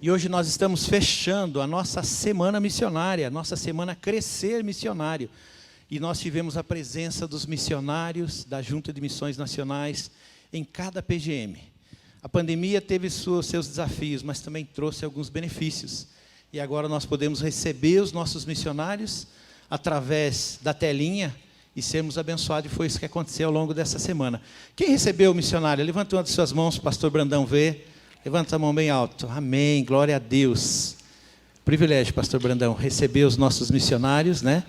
E hoje nós estamos fechando a nossa semana missionária, a nossa semana Crescer Missionário. E nós tivemos a presença dos missionários da Junta de Missões Nacionais em cada PGM. A pandemia teve seus desafios, mas também trouxe alguns benefícios. E agora nós podemos receber os nossos missionários através da telinha e sermos abençoados. E foi isso que aconteceu ao longo dessa semana. Quem recebeu o missionário? Levanta uma de suas mãos, pastor Brandão vê. Levanta a mão bem alto. Amém, glória a Deus. Privilégio, pastor Brandão, receber os nossos missionários, né?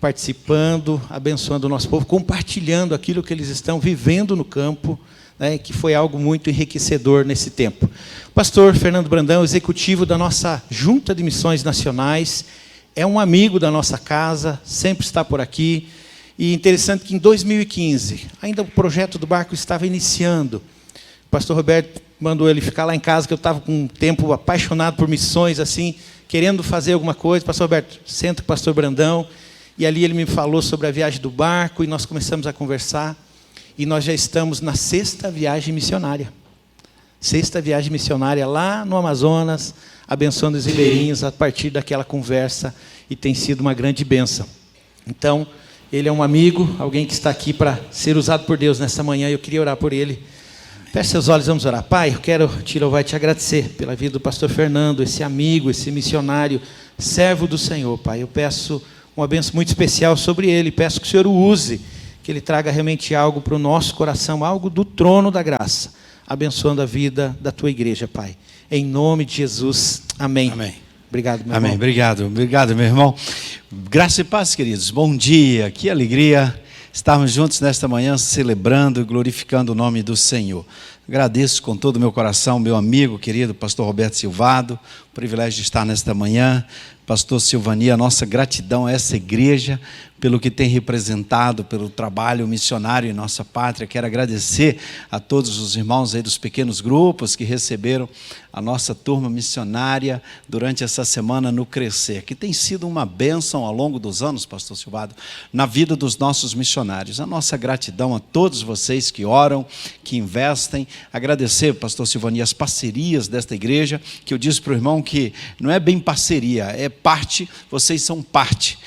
Participando, abençoando o nosso povo, compartilhando aquilo que eles estão vivendo no campo, né, que foi algo muito enriquecedor nesse tempo. Pastor Fernando Brandão, executivo da nossa Junta de Missões Nacionais, é um amigo da nossa casa, sempre está por aqui. E interessante que em 2015, ainda o projeto do barco estava iniciando. O pastor Roberto mandou ele ficar lá em casa, que eu estava com um tempo apaixonado por missões, assim, querendo fazer alguma coisa. Pastor Roberto, senta com o pastor Brandão. E ali ele me falou sobre a viagem do barco, e nós começamos a conversar. E nós já estamos na 6ª viagem missionária. 6ª viagem missionária lá no Amazonas, abençoando os ribeirinhos a partir daquela conversa. E tem sido uma grande bênção. Então, ele é um amigo, alguém que está aqui para ser usado por Deus nessa manhã. Eu queria orar por ele. Feche seus olhos, vamos orar. Pai, eu quero te louvar e te agradecer pela vida do pastor Fernando, esse amigo, esse missionário, servo do Senhor, Pai. Eu peço uma bênção muito especial sobre ele. Peço que o Senhor o use, que ele traga realmente algo para o nosso coração, algo do trono da graça, abençoando a vida da tua igreja, Pai. Em nome de Jesus, amém. Amém. Obrigado, meu Amém. irmão. Obrigado, meu irmão. Graça e paz, queridos. Bom dia, que alegria estarmos juntos nesta manhã, celebrando e glorificando o nome do Senhor. Agradeço com todo o meu coração, meu amigo querido, pastor Roberto Silvado, o privilégio de estar nesta manhã. Pastor Silvania, a nossa gratidão a essa igreja, pelo que tem representado, pelo trabalho missionário em nossa pátria. Quero agradecer a todos os irmãos aí dos pequenos grupos que receberam a nossa turma missionária durante essa semana no Crescer, que tem sido uma bênção ao longo dos anos, pastor Silvado, na vida dos nossos missionários. A nossa gratidão a todos vocês que oram, que investem. Agradecer, pastor Silvania, as parcerias desta igreja, que eu disse para o irmão que não é bem parceria, é parte, vocês são parte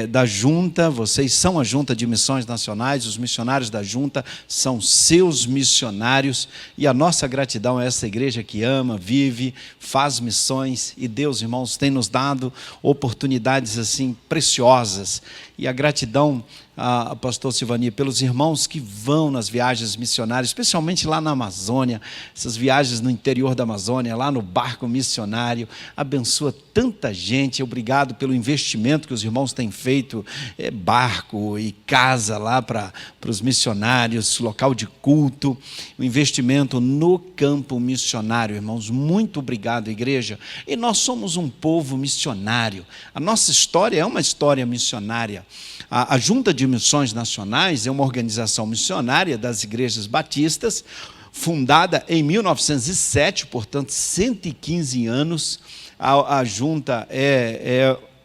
da junta, vocês são a Junta de Missões Nacionais, os missionários da junta são seus missionários, e a nossa gratidão a essa igreja que ama, vive, faz missões, e Deus, irmãos, tem nos dado oportunidades assim preciosas. E a gratidão a pastor Silvania pelos irmãos que vão nas viagens missionárias, especialmente lá na Amazônia, essas viagens no interior da Amazônia, lá no barco missionário, abençoa tanta gente. Obrigado pelo investimento que os irmãos têm feito, barco e casa lá para os missionários, local de culto, o investimento no campo missionário, irmãos. Muito obrigado, igreja. E nós somos um povo missionário, a nossa história é uma história missionária. A Junta de Missões Nacionais é uma organização missionária das igrejas batistas, fundada em 1907, portanto, 115 anos. A junta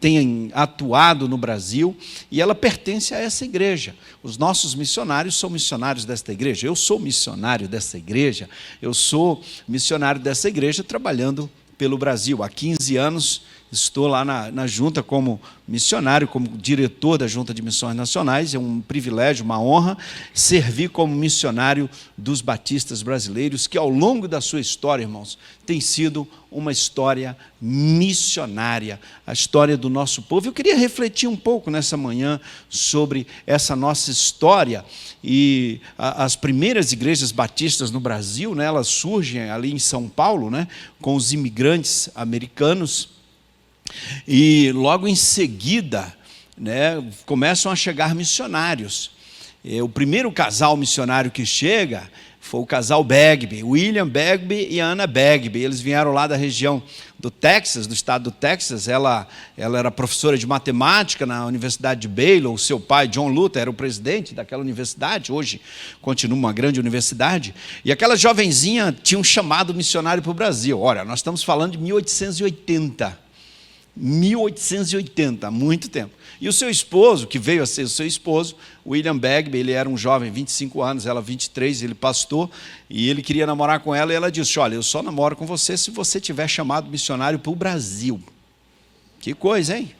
tem atuado no Brasil e ela pertence a essa igreja. Os nossos missionários são missionários desta igreja. Eu sou missionário dessa igreja. Eu sou missionário dessa igreja trabalhando pelo Brasil. Há 15 anos estou lá na junta como missionário, como diretor da Junta de Missões Nacionais. É um privilégio, uma honra, servir como missionário dos batistas brasileiros, que ao longo da sua história, irmãos, tem sido uma história missionária, a história do nosso povo. Eu queria refletir um pouco nessa manhã sobre essa nossa história. E as primeiras igrejas batistas no Brasil, né, elas surgem ali em São Paulo, né, com os imigrantes americanos. E logo em seguida, né, começam a chegar missionários. O primeiro casal missionário que chega foi o casal Bagby, William Bagby e Anna Bagby. Eles vieram lá da região do Texas, do estado do Texas. Ela era professora de matemática na Universidade de Baylor. O seu pai, John Luther, era o presidente daquela universidade. Hoje continua uma grande universidade. E aquela jovenzinha tinha um chamado missionário para o Brasil. Olha, nós estamos falando de 1880. 1880, há muito tempo. E o seu esposo, que veio a ser o seu esposo, William Bagby, ele era um jovem, 25 anos, ela 23, ele pastor, e ele queria namorar com ela, e ela disse, olha, eu só namoro com você se você tiver chamado missionário para o Brasil. Que coisa, hein?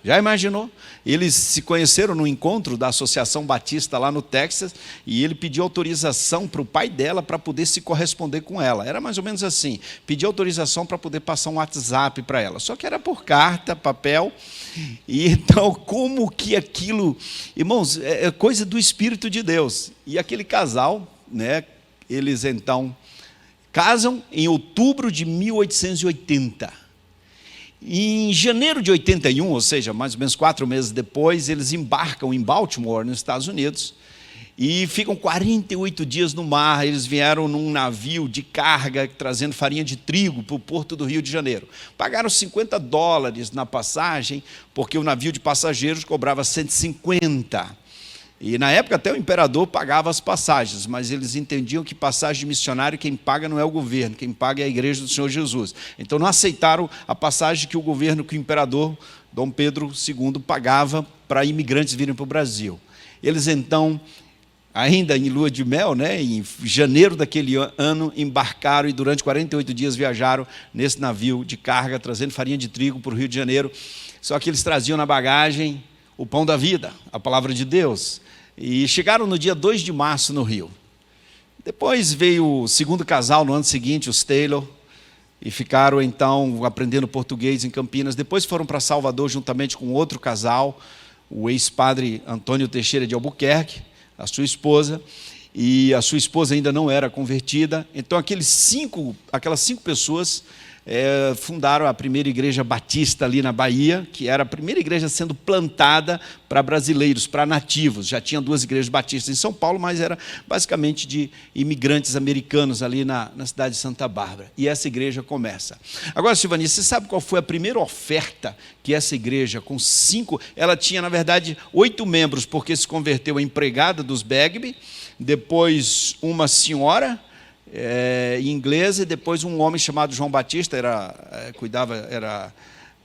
Já imaginou? Eles se conheceram no encontro da Associação Batista lá no Texas, e ele pediu autorização para o pai dela para poder se corresponder com ela. Era mais ou menos assim, pediu autorização para poder passar um WhatsApp para ela. Só que era por carta, papel, e então como que aquilo... Irmãos, é coisa do Espírito de Deus. E aquele casal, né, eles então casam em outubro de 1880. Em janeiro de 81, ou seja, mais ou menos 4 meses depois, eles embarcam em Baltimore, nos Estados Unidos, e ficam 48 dias no mar. Eles vieram num navio de carga, trazendo farinha de trigo para o porto do Rio de Janeiro. Pagaram $50 na passagem, porque o navio de passageiros cobrava 150. E na época até o imperador pagava as passagens, mas eles entendiam que passagem de missionário quem paga não é o governo, quem paga é a igreja do Senhor Jesus. Então não aceitaram a passagem que o governo, que o imperador Dom Pedro II pagava para imigrantes virem para o Brasil. Eles então, ainda em lua de mel, né, em janeiro daquele ano, embarcaram e durante 48 dias viajaram nesse navio de carga, trazendo farinha de trigo para o Rio de Janeiro. Só que eles traziam na bagagem o pão da vida, a palavra de Deus. E chegaram no dia 2 de março no Rio. Depois veio o segundo casal no ano seguinte, os Taylor, e ficaram então aprendendo português em Campinas. Depois foram para Salvador juntamente com outro casal, o ex-padre Antônio Teixeira de Albuquerque, a sua esposa, e a sua esposa ainda não era convertida. Então aquelas 5 pessoas fundaram a primeira igreja batista ali na Bahia, que era a primeira igreja sendo plantada para brasileiros, para nativos. Já tinha 2 igrejas batistas em São Paulo, mas era basicamente de imigrantes americanos ali na cidade de Santa Bárbara. E essa igreja começa. Agora, Silvani, você sabe qual foi a primeira oferta que essa igreja, com 5... Ela tinha, na verdade, 8 membros, porque se converteu a empregada dos Bagby, depois uma senhora... inglesa, e depois um homem chamado João Batista, era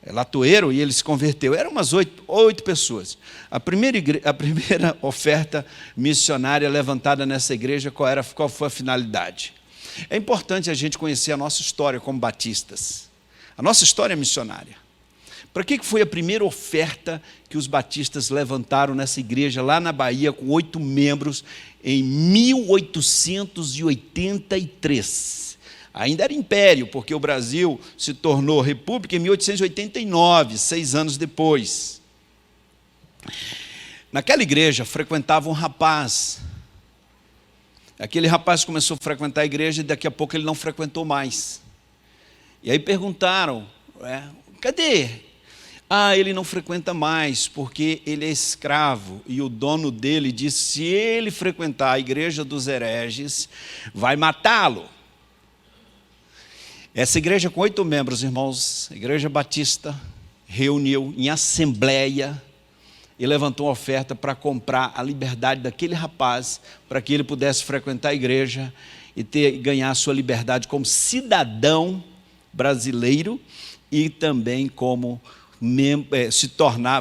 latoeiro, e ele se converteu. Eram umas 8 pessoas. A primeira oferta missionária levantada nessa igreja, qual foi a finalidade? É importante a gente conhecer a nossa história como batistas, a nossa história missionária. Para que foi a primeira oferta que os batistas levantaram nessa igreja lá na Bahia com 8 membros em 1883? Ainda era império, porque o Brasil se tornou república em 1889, 6 anos depois. Naquela igreja frequentava um rapaz. Aquele rapaz começou a frequentar a igreja e daqui a pouco ele não frequentou mais. E aí perguntaram, cadê? Ele não frequenta mais porque ele é escravo, e o dono dele disse, se ele frequentar a igreja dos hereges, vai matá-lo. Essa igreja com 8 membros, irmãos, a igreja batista, reuniu em assembleia e levantou uma oferta para comprar a liberdade daquele rapaz, para que ele pudesse frequentar a igreja e ganhar a sua liberdade como cidadão brasileiro e também como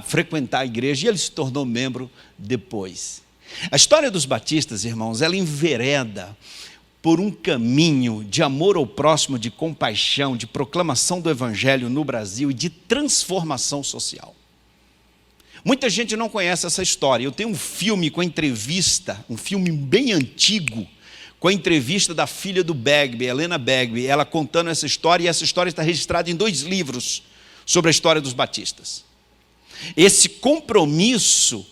frequentar a igreja, e ele se tornou membro depois. A história dos batistas, irmãos, ela envereda por um caminho de amor ao próximo, de compaixão, de proclamação do evangelho no Brasil e de transformação social. Muita gente não conhece essa história. Eu tenho um filme com entrevista, um filme bem antigo, com a entrevista da filha do Bagby, Helena Bagby, ela contando essa história, e essa história está registrada em 2 livros, sobre a história dos batistas. Esse compromisso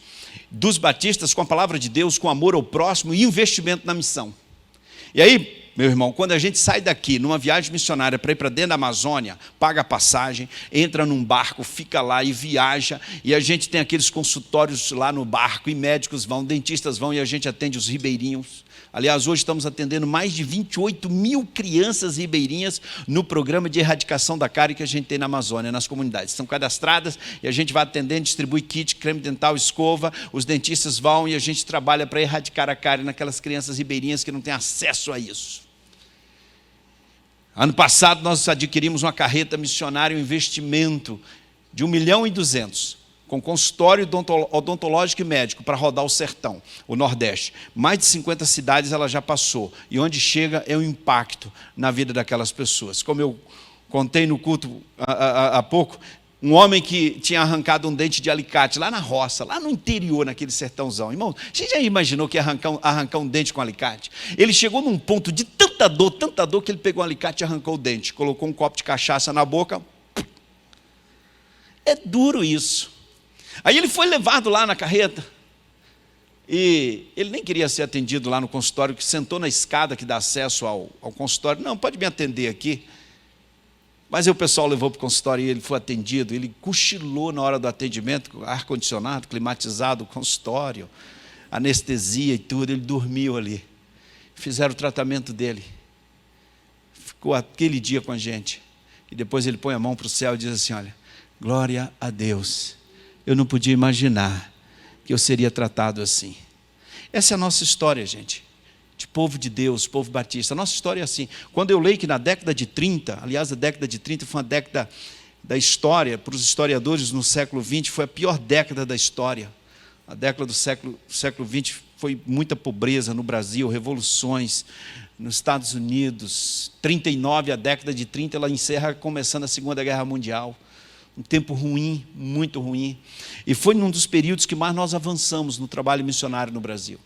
dos batistas com a palavra de Deus, com amor ao próximo e investimento na missão. E aí, meu irmão, quando a gente sai daqui numa viagem missionária para ir para dentro da Amazônia, paga a passagem, entra num barco, fica lá e viaja, e a gente tem aqueles consultórios lá no barco, e médicos vão, dentistas vão, e a gente atende os ribeirinhos. Aliás, hoje estamos atendendo mais de 28 mil crianças ribeirinhas no programa de erradicação da cárie que a gente tem na Amazônia, nas comunidades. Estão cadastradas e a gente vai atendendo, distribui kit, creme dental, escova, os dentistas vão e a gente trabalha para erradicar a cárie naquelas crianças ribeirinhas que não têm acesso a isso. Ano passado nós adquirimos uma carreta missionária, um investimento de 1.200.000, com consultório odontológico e médico para rodar o sertão, o Nordeste. Mais de 50 cidades ela já passou. E onde chega é o impacto na vida daquelas pessoas. Como eu contei no culto há pouco, um homem que tinha arrancado um dente de alicate lá na roça, lá no interior, naquele sertãozão. Irmão, você já imaginou que ia arrancar um dente com alicate? Ele chegou num ponto de tanta dor, que ele pegou um alicate e arrancou o dente. Colocou um copo de cachaça na boca. É duro isso. Aí ele foi levado lá na carreta. E ele nem queria ser atendido lá no consultório, que sentou na escada que dá acesso ao consultório. Não, pode me atender aqui. Mas aí o pessoal levou para o consultório e ele foi atendido. Ele cochilou na hora do atendimento, ar-condicionado, climatizado, consultório, anestesia e tudo. Ele dormiu ali. Fizeram o tratamento dele. Ficou aquele dia com a gente. E depois ele põe a mão para o céu e diz assim, olha, glória a Deus. Eu não podia imaginar que eu seria tratado assim. Essa é a nossa história, gente. De povo de Deus, povo batista. A nossa história é assim. Quando eu leio que na década de 30, aliás, a década de 30 foi uma década da história, para os historiadores no século 20, foi a pior década da história. A década do século 20 foi muita pobreza no Brasil, revoluções nos Estados Unidos. 39, a década de 30, ela encerra começando a Segunda Guerra Mundial. Um tempo ruim, muito ruim. E foi num dos períodos que mais nós avançamos no trabalho missionário no Brasil.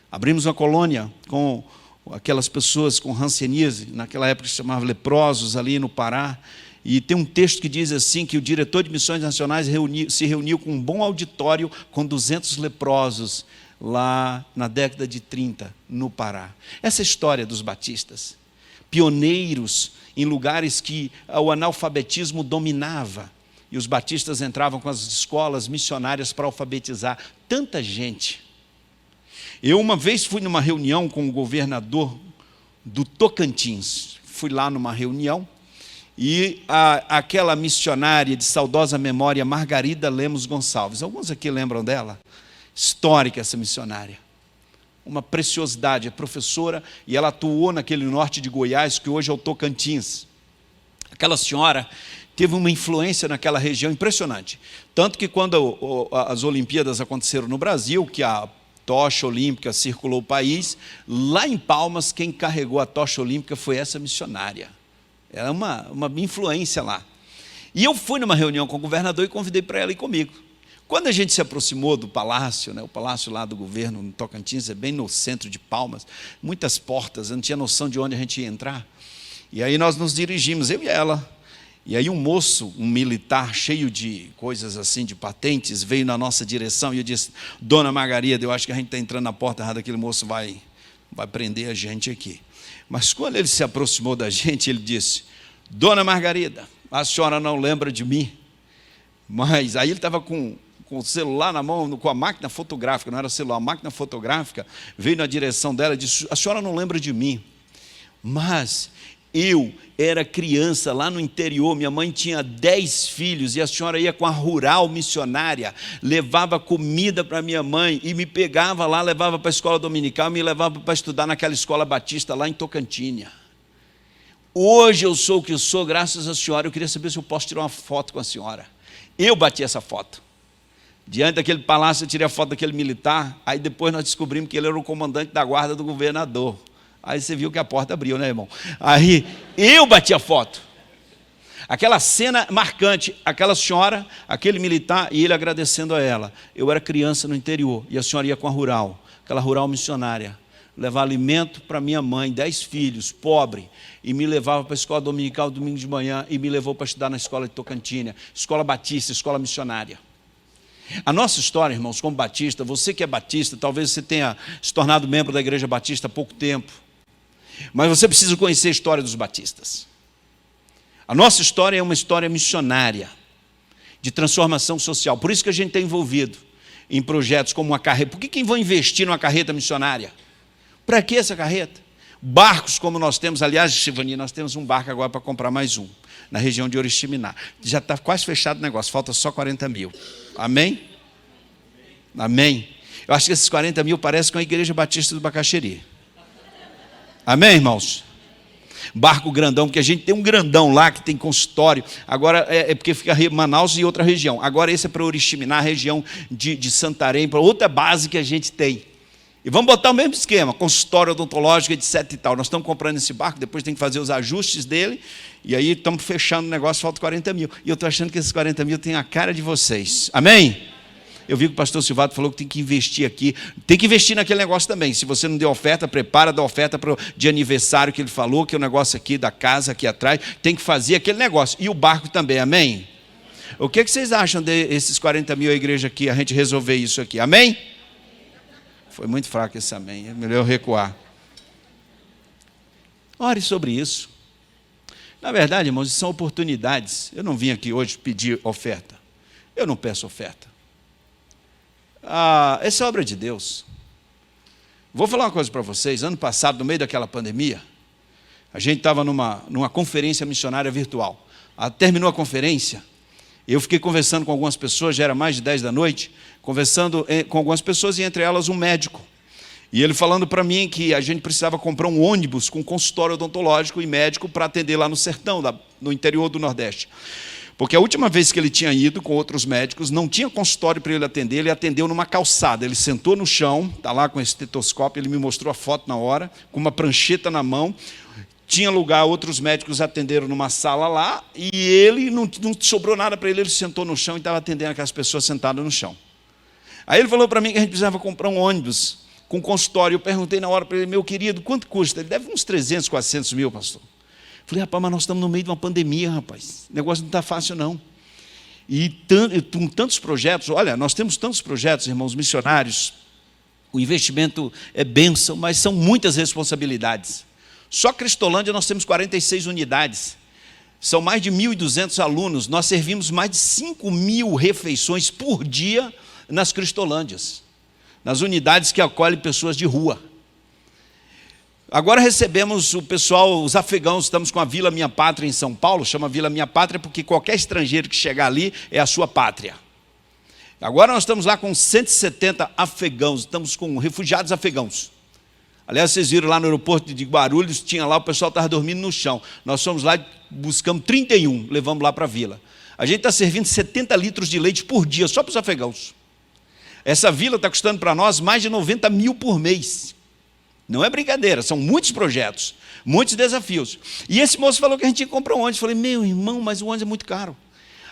Abrimos uma colônia com aquelas pessoas com hanseníase, naquela época se chamava leprosos, ali no Pará. E tem um texto que diz assim, que o diretor de missões nacionais se reuniu com um bom auditório com 200 leprosos, lá na década de 30, no Pará. Essa é a história dos batistas. Pioneiros em lugares que o analfabetismo dominava. E os batistas entravam com as escolas missionárias para alfabetizar tanta gente. Eu uma vez fui numa reunião com o governador do Tocantins. Fui lá numa reunião e aquela missionária de saudosa memória, Margarida Lemos Gonçalves. Alguns aqui lembram dela? Histórica essa missionária. Uma preciosidade, é professora e ela atuou naquele norte de Goiás, que hoje é o Tocantins. Aquela senhora teve uma influência naquela região impressionante. Tanto que quando as Olimpíadas aconteceram no Brasil, que a tocha olímpica circulou o país, lá em Palmas, quem carregou a tocha olímpica foi essa missionária. Era uma influência lá. E eu fui numa reunião com o governador e convidei para ela ir comigo. Quando a gente se aproximou do palácio, o palácio lá do governo, no Tocantins, é bem no centro de Palmas, muitas portas, eu não tinha noção de onde a gente ia entrar. E aí nós nos dirigimos, eu e ela. E aí um moço, um militar, cheio de coisas assim, de patentes, veio na nossa direção e eu disse, Dona Margarida, eu acho que a gente está entrando na porta errada, aquele moço vai prender a gente aqui. Mas quando ele se aproximou da gente, ele disse, Dona Margarida, a senhora não lembra de mim? Mas aí ele estava com o celular na mão, com a máquina fotográfica, não era celular, a máquina fotográfica, veio na direção dela e disse, a senhora não lembra de mim? Mas eu era criança lá no interior, minha mãe tinha 10 filhos e a senhora ia com a rural missionária, levava comida para minha mãe e me pegava lá, levava para a escola dominical, me levava para estudar naquela escola batista lá em Tocantinha. Hoje eu sou o que eu sou graças à senhora, eu queria saber se eu posso tirar uma foto com a senhora. Eu bati essa foto. Diante daquele palácio eu tirei a foto daquele militar, aí depois nós descobrimos que ele era o comandante da guarda do governador. Aí você viu que a porta abriu, né, irmão? Aí eu bati a foto. Aquela cena marcante, aquela senhora, aquele militar e ele agradecendo a ela. Eu era criança no interior e a senhora ia com a rural, aquela rural missionária, levar alimento para minha mãe, 10 filhos, pobre, e me levava para a escola dominical domingo de manhã e me levou para estudar na escola de Tocantina, escola batista, escola missionária. A nossa história, irmãos, como batista, você que é batista, talvez você tenha se tornado membro da igreja batista há pouco tempo, mas você precisa conhecer a história dos batistas. A nossa história é uma história missionária, de transformação social. Por isso que a gente está envolvido em projetos como uma carreta. Por que quem vai investir numa carreta missionária? Para que essa carreta? Barcos como nós temos, aliás, Chivani, nós temos um barco agora para comprar mais um, na região de Oriximiná. Já está quase fechado o negócio, falta só 40 mil. Amém? Amém. Eu acho que esses 40 mil parecem com a Igreja Batista do Bacaxeri. Amém, irmãos? barco grandão, porque a gente tem um grandão lá que tem consultório, agora é porque fica Manaus e outra região, agora esse é para Oriximiná, região de Santarém, para outra base que a gente tem. E vamos botar o mesmo esquema, consultório odontológico, etc e tal. Nós estamos comprando esse barco, depois tem que fazer os ajustes dele, e aí estamos fechando o negócio, falta 40 mil. E eu estou achando que esses 40 mil têm a cara de vocês. Amém? Eu vi que o pastor Silvado falou que tem que investir aqui. Tem que investir naquele negócio também. Se você não deu oferta, prepara da oferta de aniversário que ele falou, que é o negócio aqui da casa, aqui atrás. Tem que fazer aquele negócio. E o barco também, amém? O que vocês acham desses 40 mil a igreja aqui, a gente resolver isso aqui? Amém? Foi muito fraco esse amém, é melhor eu recuar. Ore sobre isso. Na verdade, irmãos, são oportunidades. Eu não vim aqui hoje pedir oferta. Eu não peço oferta. Essa é obra de Deus. Vou falar uma coisa para vocês. Ano passado, no meio daquela pandemia, a gente estava numa conferência missionária virtual. Terminou a conferência, eu fiquei conversando com algumas pessoas, já era mais de 10 da noite, conversando com algumas pessoas, e entre elas um médico. E ele falando para mim que a gente precisava comprar um ônibus com consultório odontológico e médico para atender lá no sertão, no interior do Nordeste. Porque a última vez que ele tinha ido com outros médicos, não tinha consultório para ele atendeu numa calçada. Ele sentou no chão, está lá com esse estetoscópio, ele me mostrou a foto na hora, com uma prancheta na mão. Tinha lugar, outros médicos atenderam numa sala lá, e ele, não sobrou nada para ele, ele sentou no chão e estava atendendo aquelas pessoas sentadas no chão. Aí ele falou para mim que a gente precisava comprar um ônibus com consultório. Eu perguntei na hora para ele, meu querido, quanto custa? Ele deve uns 300, 400 mil, pastor. Falei, rapaz, mas nós estamos no meio de uma pandemia, rapaz. O negócio não está fácil, não. E com tantos projetos, olha, nós temos tantos projetos, irmãos missionários. O investimento é bênção, mas são muitas responsabilidades. Só Cristolândia nós temos 46 unidades. São mais de 1.200 alunos. Nós servimos mais de 5.000 refeições por dia nas Cristolândias, nas unidades que acolhem pessoas de rua. Agora recebemos o pessoal, os afegãos, estamos com a Vila Minha Pátria em São Paulo, chama Vila Minha Pátria porque qualquer estrangeiro que chegar ali é a sua pátria. Agora nós estamos lá com 170 afegãos, estamos com refugiados afegãos. Aliás, vocês viram lá no aeroporto de Guarulhos, tinha lá, o pessoal estava dormindo no chão. Nós fomos lá, buscamos 31, levamos lá para a vila. A gente está servindo 70 litros de leite por dia, só para os afegãos. Essa vila está custando para nós mais de 90 mil por mês. Não é brincadeira, são muitos projetos, muitos desafios. E esse moço falou que a gente tinha que comprar um ônibus. Eu falei, meu irmão, mas o ônibus é muito caro.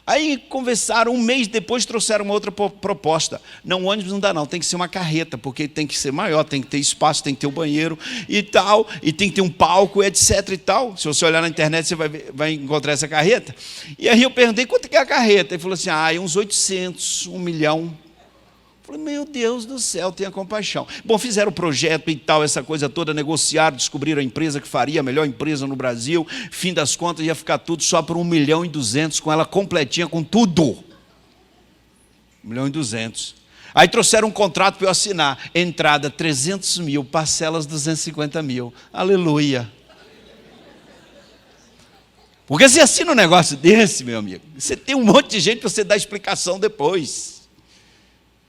Aí conversaram, um mês depois trouxeram uma outra proposta. Não, o ônibus não dá não, tem que ser uma carreta, porque tem que ser maior, tem que ter espaço, tem que ter o banheiro e tal, e tem que ter um palco, etc e tal. Se você olhar na internet, você vai encontrar essa carreta. E aí eu perguntei, quanto que é a carreta? Ele falou assim, uns 800, 1 milhão. Falei, meu Deus do céu, tenha compaixão. Bom, fizeram o projeto e tal, essa coisa toda, negociaram, descobriram a empresa que faria, a melhor empresa no Brasil. Fim das contas, ia ficar tudo só por 1.200.000, com ela completinha, com tudo. 1.200.000. Aí trouxeram um contrato para eu assinar. Entrada 300 mil, parcelas 250 mil. Aleluia. Porque você assina um negócio desse, meu amigo, você tem um monte de gente para você dar explicação depois.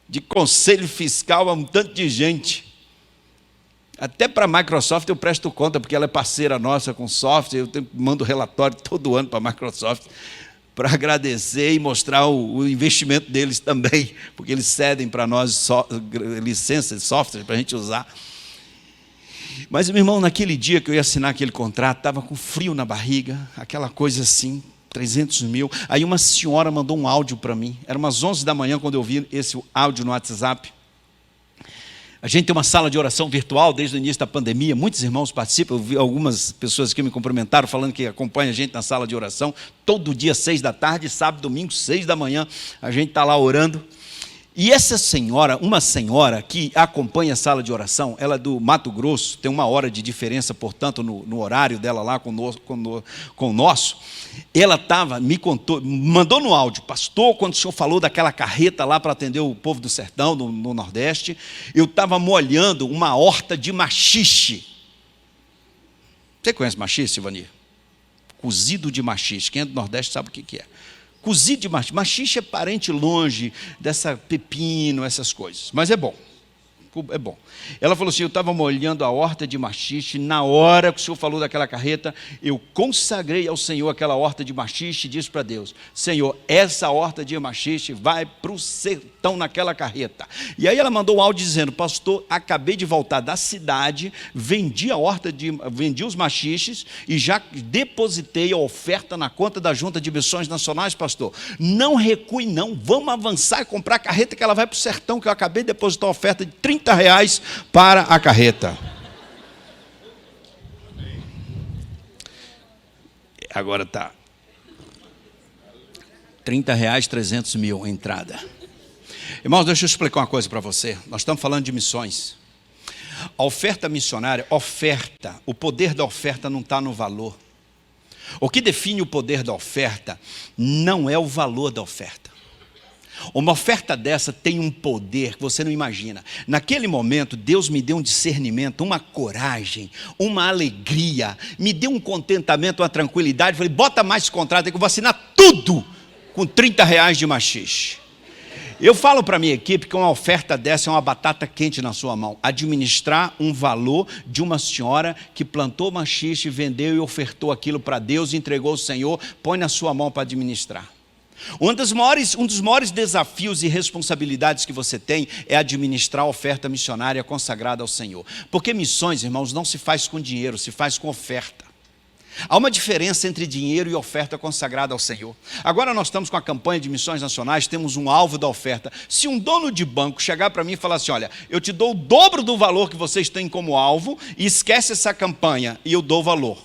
De conselho fiscal a um tanto de gente. Até para a Microsoft eu presto conta, porque ela é parceira nossa com software, eu mando relatório todo ano para a Microsoft, para agradecer e mostrar o investimento deles também, porque eles cedem para nós licenças, software para a gente usar. Mas, meu irmão, naquele dia que eu ia assinar aquele contrato, estava com frio na barriga, aquela coisa assim, 300 mil. Aí uma senhora mandou um áudio para mim. Era umas 11 da manhã quando eu vi esse áudio no WhatsApp. A gente tem uma sala de oração virtual desde o início da pandemia. Muitos irmãos participam. Eu vi algumas pessoas que me cumprimentaram falando que acompanham a gente na sala de oração. Todo dia, 6 da tarde, sábado, domingo, 6 da manhã. A gente está lá orando. E essa senhora, uma senhora que acompanha a sala de oração, ela é do Mato Grosso, tem 1 hora de diferença, portanto, no horário dela lá com o nosso. Ela me contou, mandou no áudio, pastor, quando o senhor falou daquela carreta lá para atender o povo do sertão, no Nordeste, eu estava molhando uma horta de maxixe. Você conhece maxixe, Ivani? Cozido de maxixe, quem é do Nordeste sabe o que é. Cozido de maxixe. Maxixe é parente longe dessa pepino, essas coisas. Mas é bom. é bom. Ela falou assim, eu estava molhando a horta de machixe, na hora que o senhor falou daquela carreta, eu consagrei ao Senhor aquela horta de machixe e disse para Deus, Senhor, essa horta de machixe vai para o sertão naquela carreta. E aí ela mandou um áudio dizendo, pastor, acabei de voltar da cidade, vendi os machiches e já depositei a oferta na conta da Junta de Missões Nacionais, pastor. Não recue não, vamos avançar e comprar a carreta que ela vai para o sertão, que eu acabei de depositar a oferta de R$30 para a carreta. Agora está R$30, 300 mil a entrada. Irmãos, deixa eu explicar uma coisa para você. Nós estamos falando de missões. A oferta missionária, o poder da oferta não está no valor. O que define o poder da oferta não é o valor da oferta. Uma oferta dessa tem um poder que você não imagina. Naquele momento, Deus me deu um discernimento, uma coragem, uma alegria, me deu um contentamento, uma tranquilidade. Falei, bota mais esse contrato aí que eu vou assinar tudo com R$30 de machixe. Eu falo para a minha equipe que uma oferta dessa é uma batata quente na sua mão. Administrar um valor de uma senhora que plantou machixe, vendeu e ofertou aquilo para Deus, entregou ao Senhor, põe na sua mão para administrar. Um dos maiores desafios e responsabilidades que você tem é administrar a oferta missionária consagrada ao Senhor. Porque missões, irmãos, não se faz com dinheiro, se faz com oferta. Há uma diferença entre dinheiro e oferta consagrada ao Senhor. Agora nós estamos com a campanha de missões nacionais, temos um alvo da oferta. Se um dono de banco chegar para mim e falar assim, olha, eu te dou o dobro do valor que vocês têm como alvo e esquece essa campanha e eu dou valor.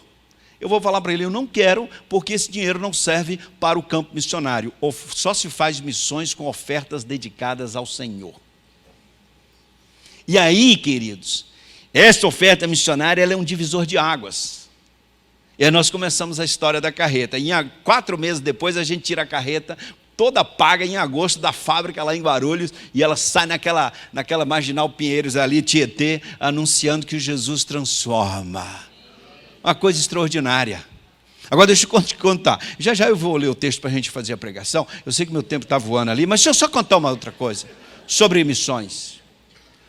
Eu vou falar para ele, eu não quero, porque esse dinheiro não serve para o campo missionário. Só se faz missões com ofertas dedicadas ao Senhor. E aí, queridos, essa oferta missionária ela é um divisor de águas. E aí nós começamos a história da carreta. E 4 meses depois a gente tira a carreta, toda paga em agosto da fábrica lá em Guarulhos, e ela sai naquela Marginal Pinheiros ali, Tietê, anunciando que o Jesus transforma. Uma coisa extraordinária. Agora deixa eu te contar. Já eu vou ler o texto para a gente fazer a pregação. Eu sei que meu tempo está voando ali, mas deixa eu só contar uma outra coisa sobre missões.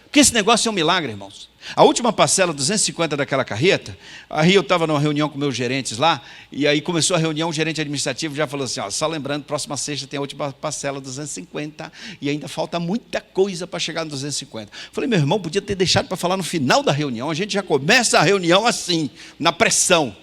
Porque esse negócio é um milagre, irmãos. A última parcela, 250 daquela carreta, aí eu estava numa reunião com meus gerentes lá, e aí começou a reunião, o gerente administrativo já falou assim, ó, só lembrando, próxima sexta tem a última parcela, 250, e ainda falta muita coisa para chegar no 250. Falei, meu irmão, podia ter deixado para falar no final da reunião, a gente já começa a reunião assim, na pressão.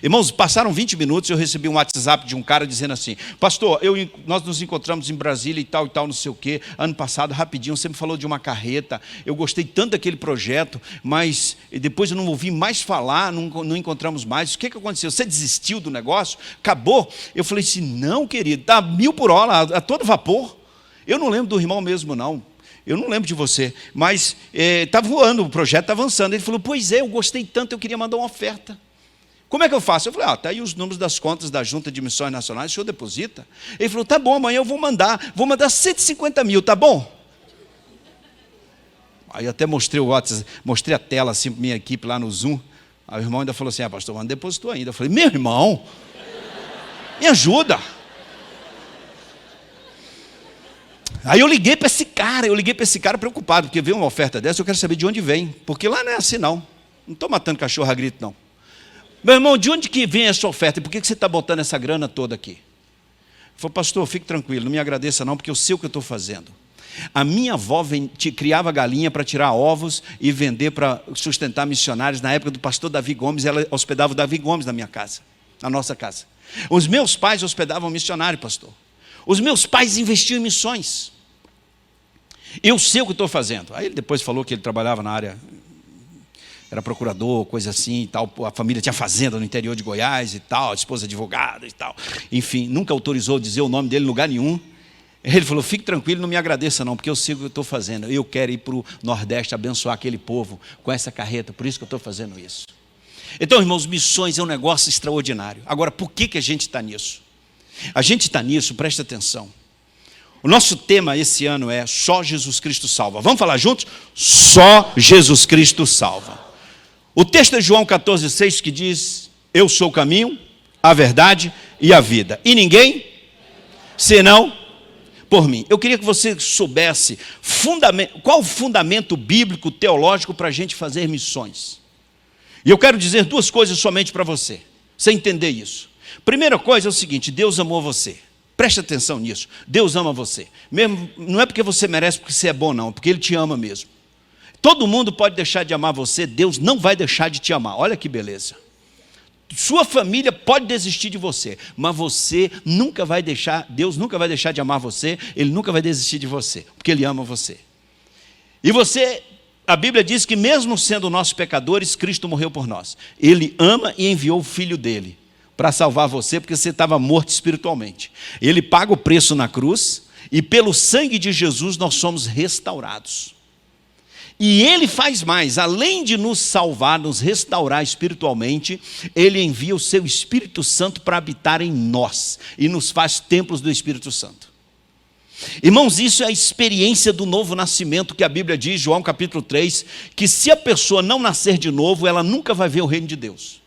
Irmãos, passaram 20 minutos, eu recebi um WhatsApp de um cara dizendo assim, pastor, nós nos encontramos em Brasília e tal, não sei o quê, ano passado, rapidinho, você me falou de uma carreta, eu gostei tanto daquele projeto, mas depois eu não ouvi mais falar, não encontramos mais, o que aconteceu? Você desistiu do negócio? Acabou? Eu falei assim, não, querido, está 1000 por hora, a todo vapor. Eu não lembro do irmão mesmo, não. Eu não lembro de você, mas está voando, o projeto está avançando. Ele falou, pois é, eu gostei tanto, eu queria mandar uma oferta. Como é que eu faço? Eu falei, está aí os números das contas da Junta de Missões Nacionais, o senhor deposita? Ele falou, tá bom, amanhã eu vou mandar 150 mil, tá bom? Aí até mostrei o WhatsApp, mostrei a tela assim para minha equipe lá no Zoom. Aí o irmão ainda falou assim, pastor, mas não depositou ainda. Eu falei, meu irmão, me ajuda. Aí eu liguei para esse cara preocupado, porque veio uma oferta dessa, eu quero saber de onde vem, porque lá não é assim não estou matando cachorro a grito não. Meu irmão, de onde que vem essa oferta? E por que você está botando essa grana toda aqui? Ele falou, pastor, fique tranquilo, não me agradeça não, porque eu sei o que eu estou fazendo. A minha avó criava galinha para tirar ovos e vender para sustentar missionários. Na época do pastor Davi Gomes, ela hospedava o Davi Gomes na minha casa, na nossa casa. Os meus pais hospedavam missionário, pastor. Os meus pais investiam em missões. Eu sei o que estou fazendo. Aí ele depois falou que ele trabalhava na área, era procurador, coisa assim e tal. A família tinha fazenda no interior de Goiás e tal, a esposa advogada e tal. Enfim, nunca autorizou dizer o nome dele em lugar nenhum. Ele falou, fique tranquilo, não me agradeça não, porque eu sei o que eu estou fazendo. Eu quero ir para o Nordeste abençoar aquele povo com essa carreta, por isso que eu estou fazendo isso. Então, irmãos, missões é um negócio extraordinário. Agora, por que a gente está nisso? A gente está nisso, presta atenção. O nosso tema esse ano é Só Jesus Cristo Salva. Vamos falar juntos? Só Jesus Cristo salva. O texto é João 14,6 que diz, eu sou o caminho, a verdade e a vida. E ninguém, senão, por mim. Eu queria que você soubesse qual o fundamento bíblico, teológico para a gente fazer missões. E eu quero dizer duas coisas somente para você entender isso. Primeira coisa é o seguinte: Deus amou você. Preste atenção nisso. Deus ama você. Mesmo, não é porque você merece, porque você é bom, não. É porque Ele te ama mesmo. Todo mundo pode deixar de amar você, Deus não vai deixar de te amar. Olha que beleza. Sua família pode desistir de você, mas você nunca vai deixar, Deus nunca vai deixar de amar você, Ele nunca vai desistir de você, porque Ele ama você. E você, a Bíblia diz que mesmo sendo nossos pecadores, Cristo morreu por nós. Ele ama e enviou o Filho dele para salvar você, porque você estava morto espiritualmente. Ele paga o preço na cruz, e pelo sangue de Jesus nós somos restaurados. E Ele faz mais, além de nos salvar, nos restaurar espiritualmente, Ele envia o seu Espírito Santo para habitar em nós, e nos faz templos do Espírito Santo. Irmãos, isso é a experiência do novo nascimento que a Bíblia diz, João capítulo 3, que se a pessoa não nascer de novo, ela nunca vai ver o reino de Deus.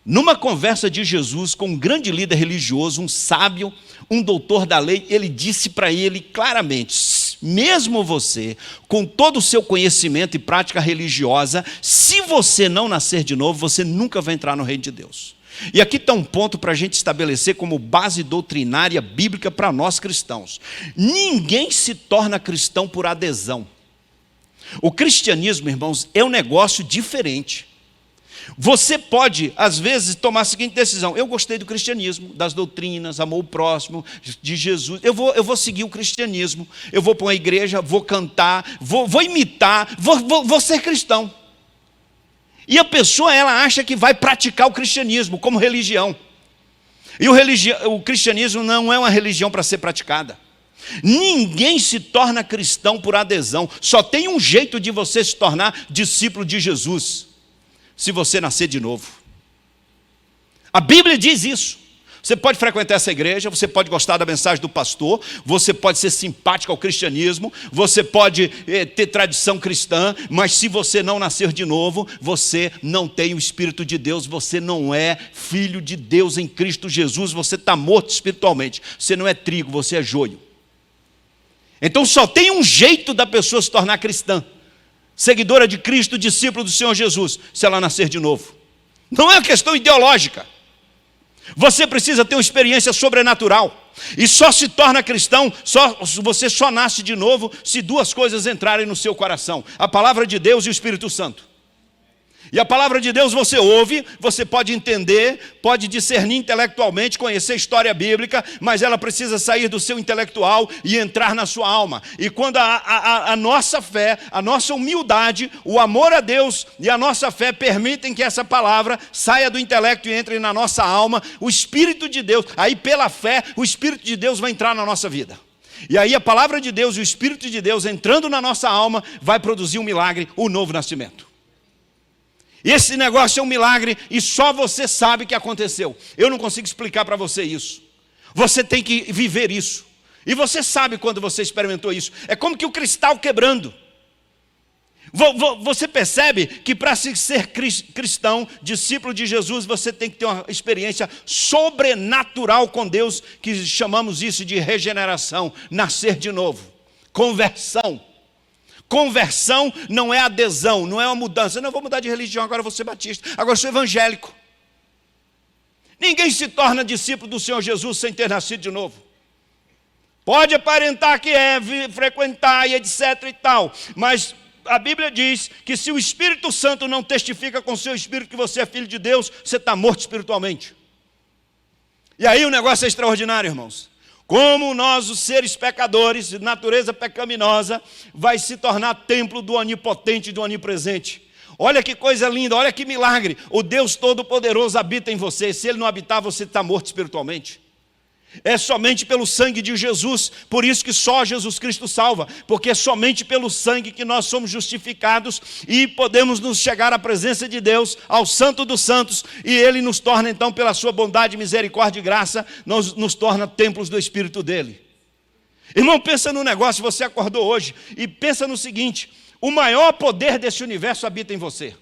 Numa conversa de Jesus com um grande líder religioso, um sábio, um doutor da lei, ele disse para ele claramente: mesmo você, com todo o seu conhecimento e prática religiosa, se você não nascer de novo, você nunca vai entrar no reino de Deus. E aqui está um ponto para a gente estabelecer como base doutrinária bíblica para nós cristãos. Ninguém se torna cristão por adesão. O cristianismo, irmãos, é um negócio diferente. Você pode, às vezes, tomar a seguinte decisão: eu gostei do cristianismo, das doutrinas, amor o próximo, de Jesus, eu vou seguir o cristianismo, eu vou para uma igreja, vou cantar, vou imitar, vou ser cristão. E a pessoa, ela acha que vai praticar o cristianismo como religião. E o cristianismo não é uma religião para ser praticada. Ninguém se torna cristão por adesão. Só tem um jeito de você se tornar discípulo de Jesus: se você nascer de novo. A Bíblia diz isso. Você pode frequentar essa igreja, você pode gostar da mensagem do pastor, você pode ser simpático ao cristianismo, você pode ter tradição cristã, mas se você não nascer de novo, você não tem o Espírito de Deus, você não é filho de Deus em Cristo Jesus, você está morto espiritualmente. Você não é trigo, você é joio. Então só tem um jeito da pessoa se tornar cristã, seguidora de Cristo, discípulo do Senhor Jesus, se ela nascer de novo. Não é uma questão ideológica. Você precisa ter uma experiência sobrenatural. E só se torna cristão, você só nasce de novo se duas coisas entrarem no seu coração: a palavra de Deus e o Espírito Santo. E a palavra de Deus você ouve, você pode entender, pode discernir intelectualmente, conhecer a história bíblica, mas ela precisa sair do seu intelectual e entrar na sua alma. E quando a nossa fé, a nossa humildade, o amor a Deus e a nossa fé permitem que essa palavra saia do intelecto e entre na nossa alma, o Espírito de Deus, aí pela fé, o Espírito de Deus vai entrar na nossa vida. E aí a palavra de Deus e o Espírito de Deus entrando na nossa alma vai produzir um milagre, o novo nascimento. Esse negócio é um milagre e só você sabe que aconteceu. Eu não consigo explicar para você isso. Você tem que viver isso. E você sabe quando você experimentou isso. É como que o cristal quebrando. Você percebe que para ser cristão, discípulo de Jesus, você tem que ter uma experiência sobrenatural com Deus, que chamamos isso de regeneração, nascer de novo, conversão. Conversão não é adesão, não é uma mudança. Não, eu vou mudar de religião, agora eu vou ser batista, agora eu sou evangélico. Ninguém se torna discípulo do Senhor Jesus sem ter nascido de novo. Pode aparentar que é, frequentar e etc e tal, mas a Bíblia diz que se o Espírito Santo não testifica com o seu espírito que você é filho de Deus, você está morto espiritualmente. E aí o negócio é extraordinário, irmãos. Como nós, os seres pecadores, de natureza pecaminosa, vai se tornar templo do onipotente e do onipresente. Olha que coisa linda, olha que milagre. O Deus Todo-Poderoso habita em você. Se Ele não habitar, você está morto espiritualmente. É somente pelo sangue de Jesus, por isso que só Jesus Cristo salva, porque é somente pelo sangue que nós somos justificados e podemos nos chegar à presença de Deus, ao Santo dos Santos, e Ele nos torna então, pela sua bondade, misericórdia e graça, nos torna templos do Espírito dele. Irmão, pensa no negócio, você acordou hoje, e pensa no seguinte: o maior poder desse universo habita em você.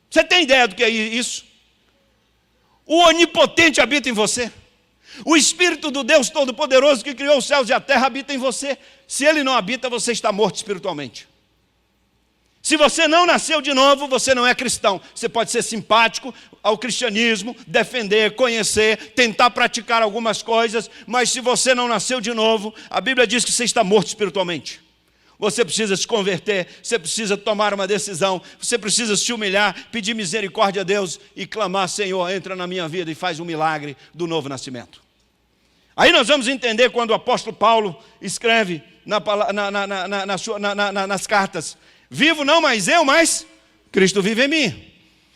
Você tem ideia do que é isso? O onipotente habita em você. O Espírito do Deus Todo-Poderoso que criou os céus e a terra habita em você. Se Ele não habita, você está morto espiritualmente. Se você não nasceu de novo, você não é cristão. Você pode ser simpático ao cristianismo, defender, conhecer, tentar praticar algumas coisas, mas se você não nasceu de novo, a Bíblia diz que você está morto espiritualmente. Você precisa se converter, você precisa tomar uma decisão, você precisa se humilhar, pedir misericórdia a Deus e clamar: Senhor, entra na minha vida e faz um milagre do novo nascimento. Aí nós vamos entender quando o apóstolo Paulo escreve nas cartas: vivo não mais eu, mas Cristo vive em mim.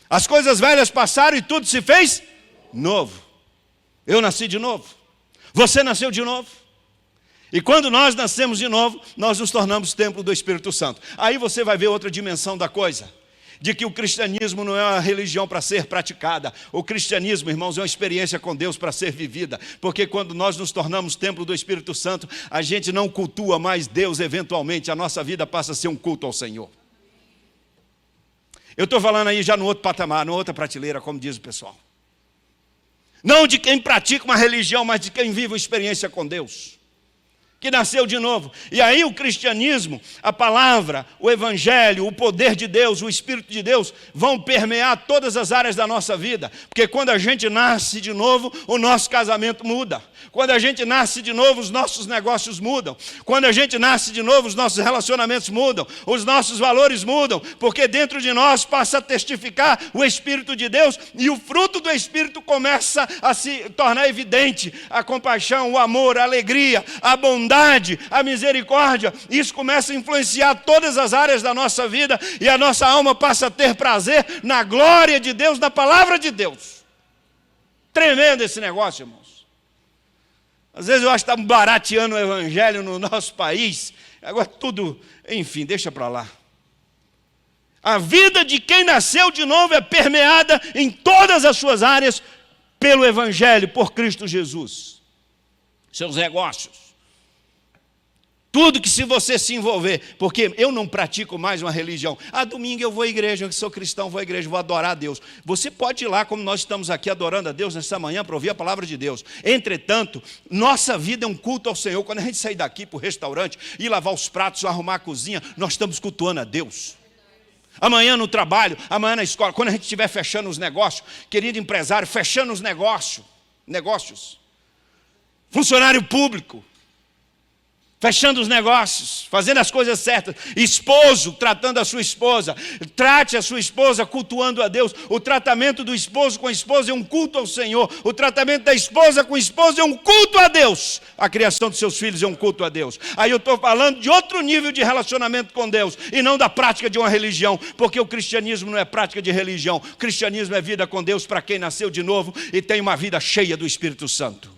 As coisas velhas passaram e tudo se fez novo. Eu nasci de novo. Você nasceu de novo. E quando nós nascemos de novo, nós nos tornamos templo do Espírito Santo. Aí você vai ver outra dimensão da coisa. De que o cristianismo não é uma religião para ser praticada. O cristianismo, irmãos, é uma experiência com Deus para ser vivida. Porque quando nós nos tornamos templo do Espírito Santo, a gente não cultua mais Deus eventualmente. A nossa vida passa a ser um culto ao Senhor. Eu estou falando aí já no outro patamar, na outra prateleira, como diz o pessoal. Não de quem pratica uma religião, mas de quem vive uma experiência com Deus. Que nasceu de novo. E aí o cristianismo, a palavra, o evangelho, o poder de Deus, o Espírito de Deus vão permear todas as áreas da nossa vida. Porque quando a gente nasce de novo, o nosso casamento muda. Quando a gente nasce de novo, os nossos negócios mudam. Quando a gente nasce de novo, os nossos relacionamentos mudam. Os nossos valores mudam. Porque dentro de nós passa a testificar o Espírito de Deus e o fruto do Espírito começa a se tornar evidente. A compaixão, o amor, a alegria, a bondade, a misericórdia. Isso começa a influenciar todas as áreas da nossa vida e a nossa alma passa a ter prazer na glória de Deus, na palavra de Deus. Tremendo esse negócio, irmãos. Às vezes eu acho que estamos barateando o evangelho no nosso país. Agora tudo, enfim, deixa para lá. A vida de quem nasceu de novo é permeada em todas as suas áreas pelo evangelho, por Cristo Jesus. Seus negócios. Tudo que se você se envolver, porque eu não pratico mais uma religião. Domingo eu vou à igreja, eu sou cristão, vou à igreja, vou adorar a Deus. Você pode ir lá, como nós estamos aqui adorando a Deus nessa manhã, para ouvir a palavra de Deus. Entretanto, nossa vida é um culto ao Senhor. Quando a gente sair daqui para o restaurante, ir lavar os pratos, arrumar a cozinha, nós estamos cultuando a Deus. Amanhã no trabalho, amanhã na escola, quando a gente estiver fechando os negócios, querido empresário, fechando os negócios. Funcionário público. Fechando os negócios, fazendo as coisas certas. Esposo, tratando a sua esposa. Trate a sua esposa cultuando a Deus. O tratamento do esposo com a esposa é um culto ao Senhor. O tratamento da esposa com o esposo é um culto a Deus. A criação dos seus filhos é um culto a Deus. Aí eu estou falando de outro nível de relacionamento com Deus. E não da prática de uma religião. Porque o cristianismo não é prática de religião. O cristianismo é vida com Deus para quem nasceu de novo e tem uma vida cheia do Espírito Santo.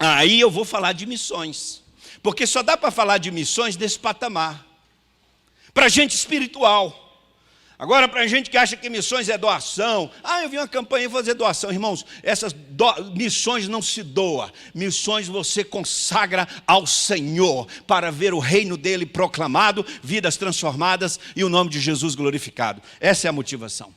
Aí eu vou falar de missões, porque só dá para falar de missões desse patamar, para gente espiritual. Agora, para gente que acha que missões é doação, eu vi uma campanha e vou fazer doação. Irmãos, essas missões não se doa, missões você consagra ao Senhor, para ver o reino dele proclamado, vidas transformadas e o nome de Jesus glorificado. Essa é a motivação.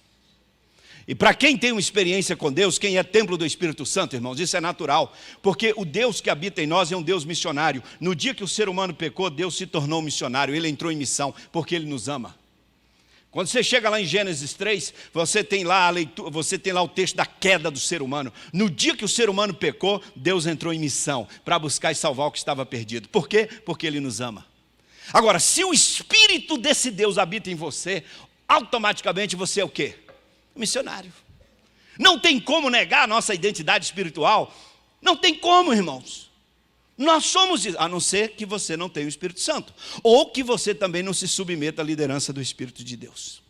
E para quem tem uma experiência com Deus, quem é templo do Espírito Santo, irmãos, isso é natural. Porque o Deus que habita em nós é um Deus missionário. No dia que o ser humano pecou, Deus se tornou um missionário. Ele entrou em missão, porque Ele nos ama. Quando você chega lá em Gênesis 3, você tem lá o texto da queda do ser humano. No dia que o ser humano pecou, Deus entrou em missão para buscar e salvar o que estava perdido. Por quê? Porque Ele nos ama. Agora, se o Espírito desse Deus habita em você, automaticamente você é o quê? Missionário. Não tem como negar a nossa identidade espiritual. Não tem como, irmãos. Nós somos isso, a não ser que você não tenha o Espírito Santo. Ou que você também não se submeta à liderança do Espírito de Deus.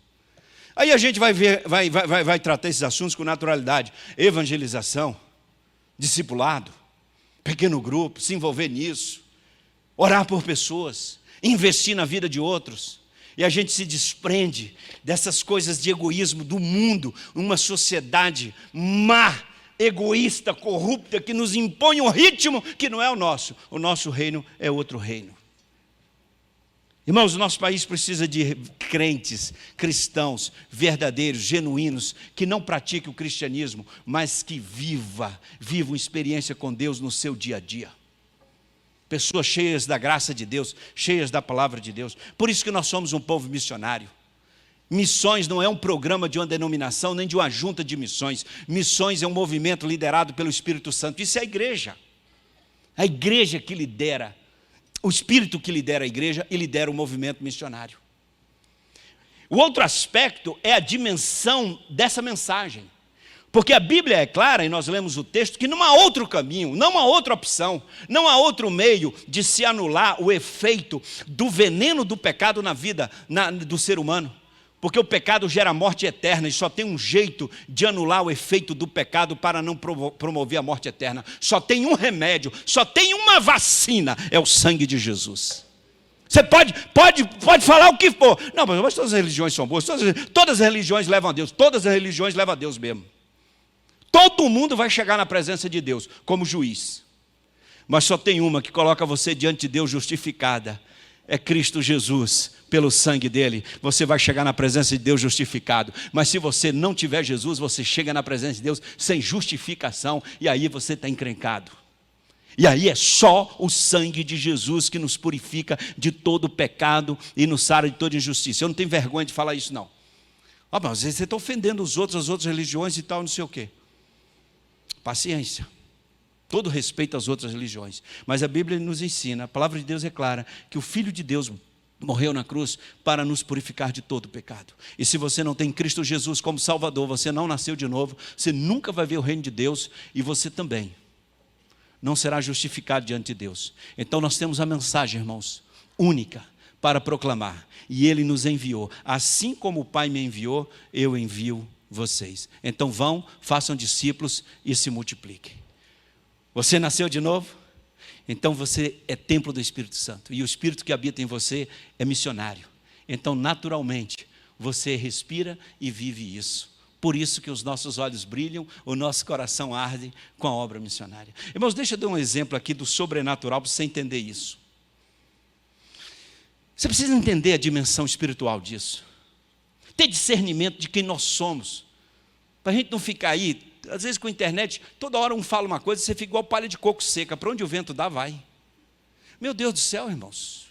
Aí a gente vai tratar esses assuntos com naturalidade. Evangelização, discipulado, pequeno grupo, se envolver nisso. Orar por pessoas, investir na vida de outros. E a gente se desprende dessas coisas de egoísmo do mundo, uma sociedade má, egoísta, corrupta, que nos impõe um ritmo que não é o nosso. O nosso reino é outro reino. Irmãos, o nosso país precisa de crentes, cristãos, verdadeiros, genuínos, que não pratiquem o cristianismo, mas que vivam experiência com Deus no seu dia a dia. Pessoas cheias da graça de Deus, cheias da palavra de Deus. Por isso que nós somos um povo missionário. Missões não é um programa de uma denominação, nem de uma junta de missões. Missões é um movimento liderado pelo Espírito Santo. Isso é a igreja. A igreja que lidera. O Espírito que lidera a igreja e lidera o movimento missionário. O outro aspecto é a dimensão dessa mensagem. Porque a Bíblia é clara, e nós lemos o texto, que não há outro caminho, não há outra opção, não há outro meio de se anular o efeito do veneno do pecado na vida do ser humano. Porque o pecado gera morte eterna e só tem um jeito de anular o efeito do pecado para não promover a morte eterna. Só tem um remédio, só tem uma vacina, é o sangue de Jesus. Você pode falar o que for. Não, mas todas as religiões são boas, todas as religiões levam a Deus, todas as religiões levam a Deus mesmo. Todo mundo vai chegar na presença de Deus como juiz. Mas só tem uma que coloca você diante de Deus justificada. É Cristo Jesus, pelo sangue dele, você vai chegar na presença de Deus justificado. Mas se você não tiver Jesus, você chega na presença de Deus sem justificação, e aí você está encrencado. E aí é só o sangue de Jesus que nos purifica de todo pecado e nos sara de toda injustiça. Eu não tenho vergonha de falar isso, não. Mas às vezes você está ofendendo os outros, as outras religiões e tal, não sei o quê. Paciência. Todo respeito às outras religiões. Mas a Bíblia nos ensina, a palavra de Deus é clara, que o Filho de Deus morreu na cruz para nos purificar de todo pecado. E se você não tem Cristo Jesus como Salvador, você não nasceu de novo, você nunca vai ver o reino de Deus e você também não será justificado diante de Deus. Então nós temos a mensagem, irmãos, única para proclamar. E Ele nos enviou. Assim como o Pai me enviou, eu envio vocês. Então vão, façam discípulos e se multipliquem. Você nasceu de novo? Então você é templo do Espírito Santo. E o Espírito que habita em você é missionário. Então, naturalmente, você respira e vive isso. Por isso que os nossos olhos brilham, o nosso coração arde com a obra missionária. Irmãos, deixa eu dar um exemplo aqui do sobrenatural para você entender isso. Você precisa entender a dimensão espiritual disso. Ter discernimento de quem nós somos. Para a gente não ficar aí, às vezes com a internet, toda hora um fala uma coisa, você fica igual palha de coco seca, para onde o vento dá, vai. Meu Deus do céu, irmãos.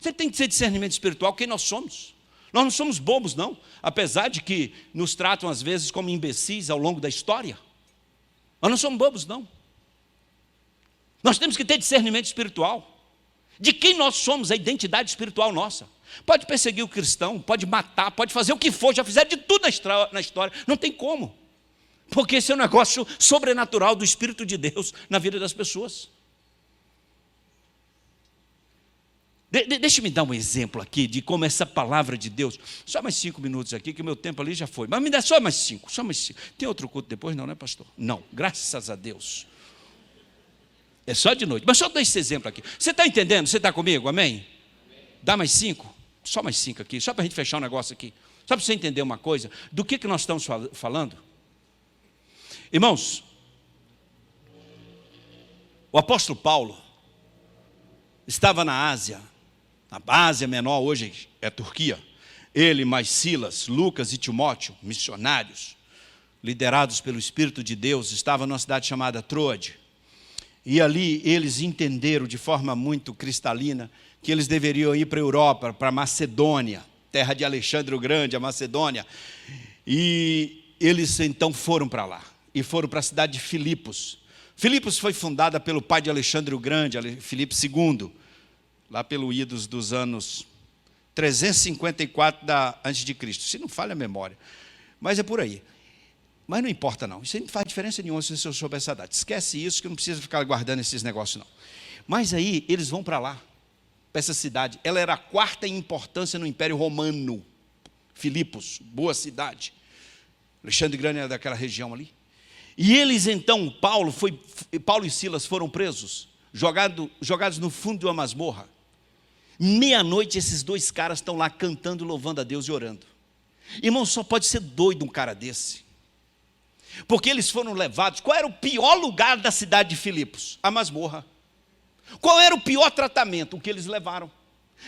Você tem que ter discernimento espiritual, quem nós somos. Nós não somos bobos, não. Apesar de que nos tratam às vezes como imbecis ao longo da história. Nós não somos bobos, não. Nós temos que ter discernimento espiritual. De quem nós somos, a identidade espiritual nossa. Pode perseguir o cristão, pode matar, pode fazer o que for, já fizeram de tudo na história. Não tem como. Porque esse é um negócio sobrenatural do Espírito de Deus na vida das pessoas. Deixa-me dar um exemplo aqui de como essa palavra de Deus. Só mais 5 minutos aqui, que o meu tempo ali já foi. Mas me dá só mais 5. Tem outro culto depois? Não, né, pastor? Não, graças a Deus. É só de noite. Mas só dar esse exemplo aqui. Você está entendendo? Você está comigo? Amém? Dá mais 5? Só mais 5 aqui. Só para a gente fechar um negócio aqui. Só para você entender uma coisa. Do que nós estamos falando? Irmãos, o apóstolo Paulo estava na Ásia, a Ásia Menor hoje é a Turquia. Ele, mais Silas, Lucas e Timóteo, missionários, liderados pelo Espírito de Deus, estavam numa cidade chamada Troade. E ali eles entenderam de forma muito cristalina que eles deveriam ir para a Europa, para a Macedônia, terra de Alexandre o Grande, a Macedônia. E eles então foram para lá. E foram para a cidade de Filipos. Filipos foi fundada pelo pai de Alexandre o Grande, Filipe II, lá pelo idos dos anos 354 a.C., se não falha a memória. Mas é por aí. Mas não importa não, isso não faz diferença nenhuma se eu souber essa data. Esquece isso, que não precisa ficar guardando esses negócios não. Mas aí eles vão para lá, para essa cidade. Ela era a 4ª em importância no Império Romano. Filipos, boa cidade. Alexandre o Grande era daquela região ali. E eles então, Paulo e Silas foram presos, jogados no fundo de uma masmorra. Meia-noite esses 2 caras estão lá cantando, louvando a Deus e orando. Irmão, só pode ser doido um cara desse. Porque eles foram levados. Qual era o pior lugar da cidade de Filipos? A masmorra. Qual era o pior tratamento? O que eles levaram.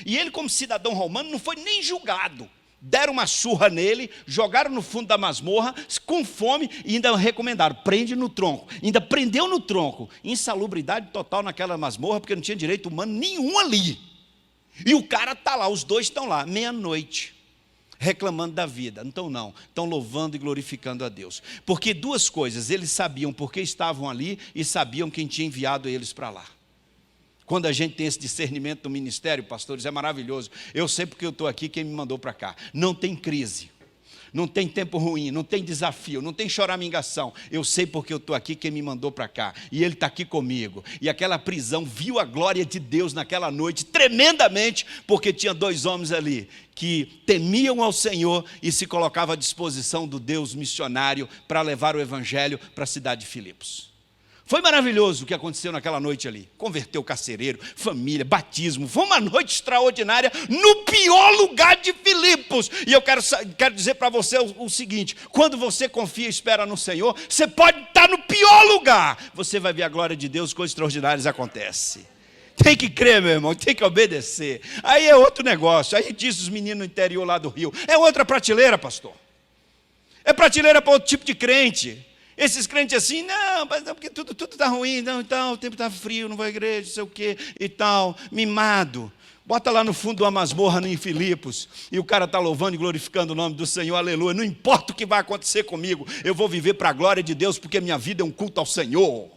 E ele, como cidadão romano, não foi nem julgado. Deram uma surra nele, jogaram no fundo da masmorra, com fome, e ainda recomendaram, prende no tronco. Ainda prendeu no tronco. Insalubridade total naquela masmorra, porque não tinha direito humano nenhum ali. E o cara está lá, os dois estão lá, meia-noite, reclamando da vida. Então não, estão louvando e glorificando a Deus. Porque duas coisas, eles sabiam por que estavam ali e sabiam quem tinha enviado eles para lá. Quando a gente tem esse discernimento do ministério, pastores, é maravilhoso. Eu sei porque eu estou aqui, quem me mandou para cá. Não tem crise, não tem tempo ruim, não tem desafio, não tem choramingação. Eu sei porque eu estou aqui, quem me mandou para cá. E Ele está aqui comigo. E aquela prisão viu a glória de Deus naquela noite, tremendamente, porque tinha dois homens ali que temiam ao Senhor e se colocavam à disposição do Deus missionário para levar o evangelho para a cidade de Filipos. Foi maravilhoso o que aconteceu naquela noite ali. Converteu carcereiro, família, batismo. Foi uma noite extraordinária no pior lugar de Filipos. E eu quero dizer para você o seguinte: quando você confia e espera no Senhor, você pode estar no pior lugar. Você vai ver a glória de Deus, coisas extraordinárias acontecem. Tem que crer, meu irmão, tem que obedecer. Aí é outro negócio. Aí diz os meninos no interior lá do Rio. É outra prateleira, pastor. É prateleira para outro tipo de crente. Esses crentes assim, não, porque tudo está ruim, não, então, o tempo está frio, não vou à igreja, não sei o quê, e tal, mimado. Bota lá no fundo de uma masmorra em Filipos, e o cara está louvando e glorificando o nome do Senhor, aleluia. Não importa o que vai acontecer comigo, eu vou viver para a glória de Deus, porque minha vida é um culto ao Senhor.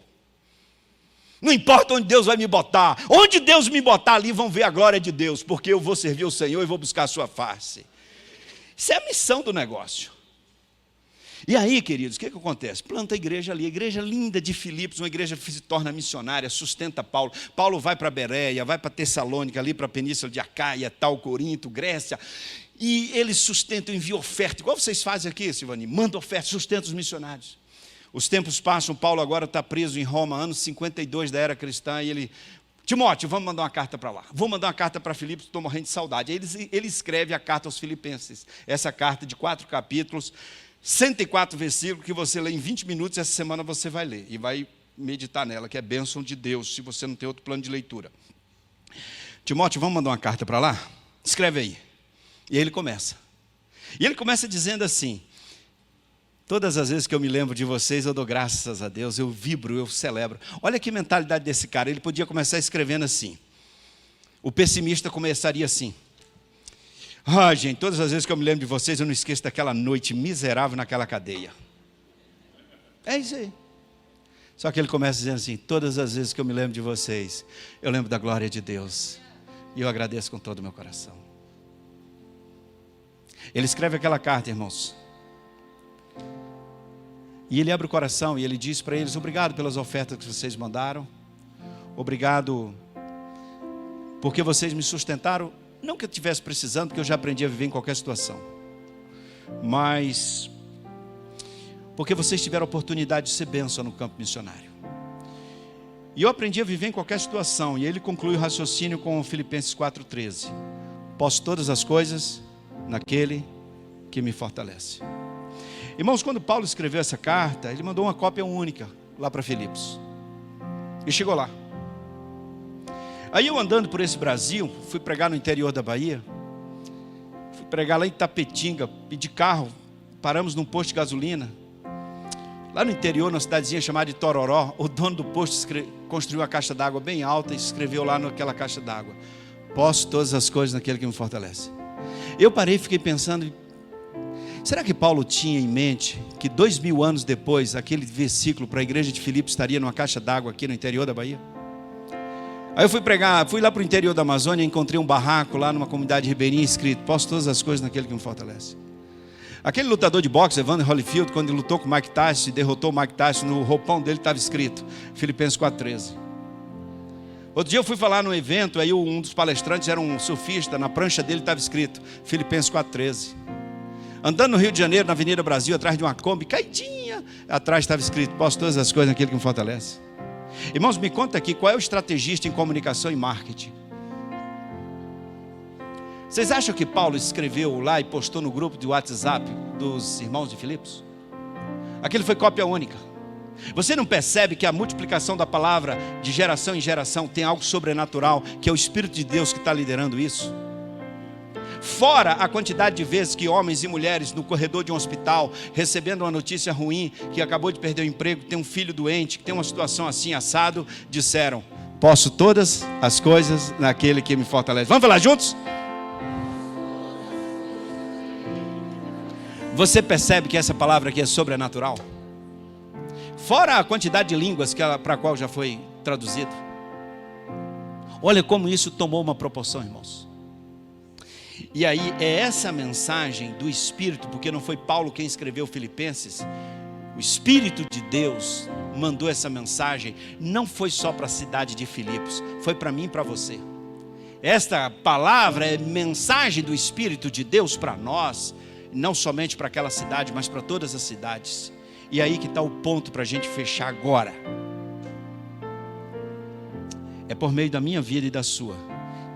Não importa onde Deus vai me botar, onde Deus me botar ali vão ver a glória de Deus, porque eu vou servir o Senhor e vou buscar a sua face. Isso é a missão do negócio. E aí, queridos, o que acontece? Planta a igreja ali, a igreja linda de Filipos, uma igreja que se torna missionária, sustenta Paulo. Paulo vai para Bereia, vai para Tessalônica, ali para a Península de Acaia, tal, Corinto, Grécia, e eles sustentam, enviam oferta, igual vocês fazem aqui, Silvani, manda oferta, sustenta os missionários. Os tempos passam, Paulo agora está preso em Roma, anos 52 da era cristã, e ele: Timóteo, vamos mandar uma carta para lá. Vou mandar uma carta para Filipos, estou morrendo de saudade. Aí ele escreve a carta aos Filipenses, essa carta de 4 capítulos, 104 versículos, que você lê em 20 minutos, essa semana você vai ler e vai meditar nela, que é bênção de Deus, se você não tem outro plano de leitura. Timóteo, vamos mandar uma carta para lá? Escreve aí. E aí ele começa. E ele começa dizendo assim: todas as vezes que eu me lembro de vocês, eu dou graças a Deus, eu vibro, eu celebro. Olha que mentalidade desse cara. Ele podia começar escrevendo assim. O pessimista começaria assim: gente, todas as vezes que eu me lembro de vocês, eu não esqueço daquela noite miserável naquela cadeia. É isso aí. Só que ele começa dizendo assim: todas as vezes que eu me lembro de vocês, eu lembro da glória de Deus. E eu agradeço com todo o meu coração. Ele escreve aquela carta, irmãos. E ele abre o coração e ele diz para eles: obrigado pelas ofertas que vocês mandaram. Obrigado porque vocês me sustentaram. Não que eu estivesse precisando, porque eu já aprendi a viver em qualquer situação. Mas porque vocês tiveram a oportunidade de ser bênção no campo missionário. E eu aprendi a viver em qualquer situação. E ele conclui o raciocínio com Filipenses 4,13. Posso todas as coisas naquele que me fortalece. Irmãos, quando Paulo escreveu essa carta, ele mandou uma cópia única lá para Filipos. E chegou lá. Aí eu, andando por esse Brasil, fui pregar no interior da Bahia, fui pregar lá em Tapetinga, e de carro, paramos num posto de gasolina. Lá no interior, numa cidadezinha chamada de Tororó, o dono do posto construiu uma caixa d'água bem alta e escreveu lá naquela caixa d'água: posso todas as coisas naquele que me fortalece. Eu parei e fiquei pensando: será que Paulo tinha em mente que 2000 anos depois, aquele versículo para a igreja de Filipos estaria numa caixa d'água aqui no interior da Bahia? Aí eu fui pregar, fui lá para o interior da Amazônia, encontrei um barraco lá numa comunidade ribeirinha escrito: posso todas as coisas naquele que me fortalece. Aquele lutador de boxe, Evander Holyfield, quando ele lutou com o Mike Tyson e derrotou o Mike Tyson, no roupão dele estava escrito Filipenses 4,13. Outro dia eu fui falar num evento, aí um dos palestrantes era um surfista, na prancha dele estava escrito Filipenses 4,13. Andando no Rio de Janeiro, na Avenida Brasil, atrás de uma Kombi, caidinha, atrás estava escrito: posso todas as coisas naquele que me fortalece. Irmãos, me conta aqui, qual é o estrategista em comunicação e marketing? Vocês acham que Paulo escreveu lá e postou no grupo de WhatsApp dos irmãos de Filipos? Aquele foi cópia única. Você não percebe que a multiplicação da palavra de geração em geração tem algo sobrenatural, que é o Espírito de Deus que está liderando isso? Fora a quantidade de vezes que homens e mulheres no corredor de um hospital, recebendo uma notícia ruim, que acabou de perder o emprego, tem um filho doente, que tem uma situação assim, assado, disseram: posso todas as coisas naquele que me fortalece. Vamos falar juntos? Você percebe que essa palavra aqui é sobrenatural? Fora a quantidade de línguas para a qual já foi traduzido. Olha como isso tomou uma proporção, irmãos. E aí é essa mensagem do Espírito, porque não foi Paulo quem escreveu Filipenses. O Espírito de Deus mandou essa mensagem, não foi só para a cidade de Filipos, foi para mim e para você. Esta palavra é mensagem do Espírito de Deus para nós, não somente para aquela cidade, mas para todas as cidades. E aí que está o ponto para a gente fechar agora. É por meio da minha vida e da sua,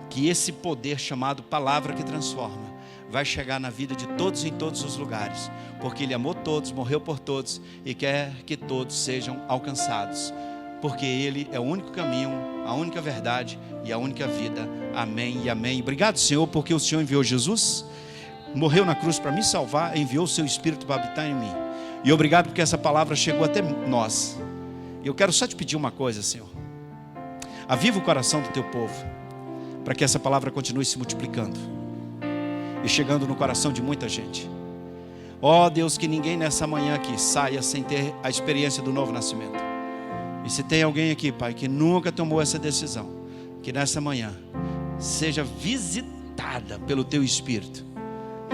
que esse poder chamado palavra que transforma, vai chegar na vida de todos em todos os lugares, porque Ele amou todos, morreu por todos e quer que todos sejam alcançados, porque Ele é o único caminho, a única verdade e a única vida. Amém e amém. Obrigado, Senhor, porque o Senhor enviou Jesus, morreu na cruz para me salvar, enviou o seu Espírito para habitar em mim. E obrigado porque essa palavra chegou até nós. E eu quero só te pedir uma coisa, Senhor: aviva o coração do teu povo, para que essa palavra continue se multiplicando e chegando no coração de muita gente. Ó Deus, que ninguém nessa manhã aqui saia sem ter a experiência do novo nascimento. E se tem alguém aqui, Pai, que nunca tomou essa decisão, que nessa manhã seja visitada pelo teu Espírito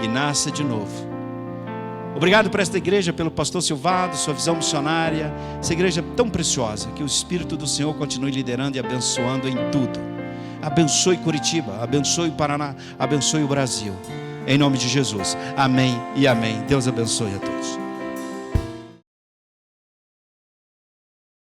e nasça de novo. Obrigado por esta igreja, pelo pastor Silvado, sua visão missionária, essa igreja tão preciosa, que o Espírito do Senhor continue liderando e abençoando em tudo. Abençoe Curitiba, abençoe o Paraná, abençoe o Brasil, em nome de Jesus, amém e amém. Deus abençoe a todos.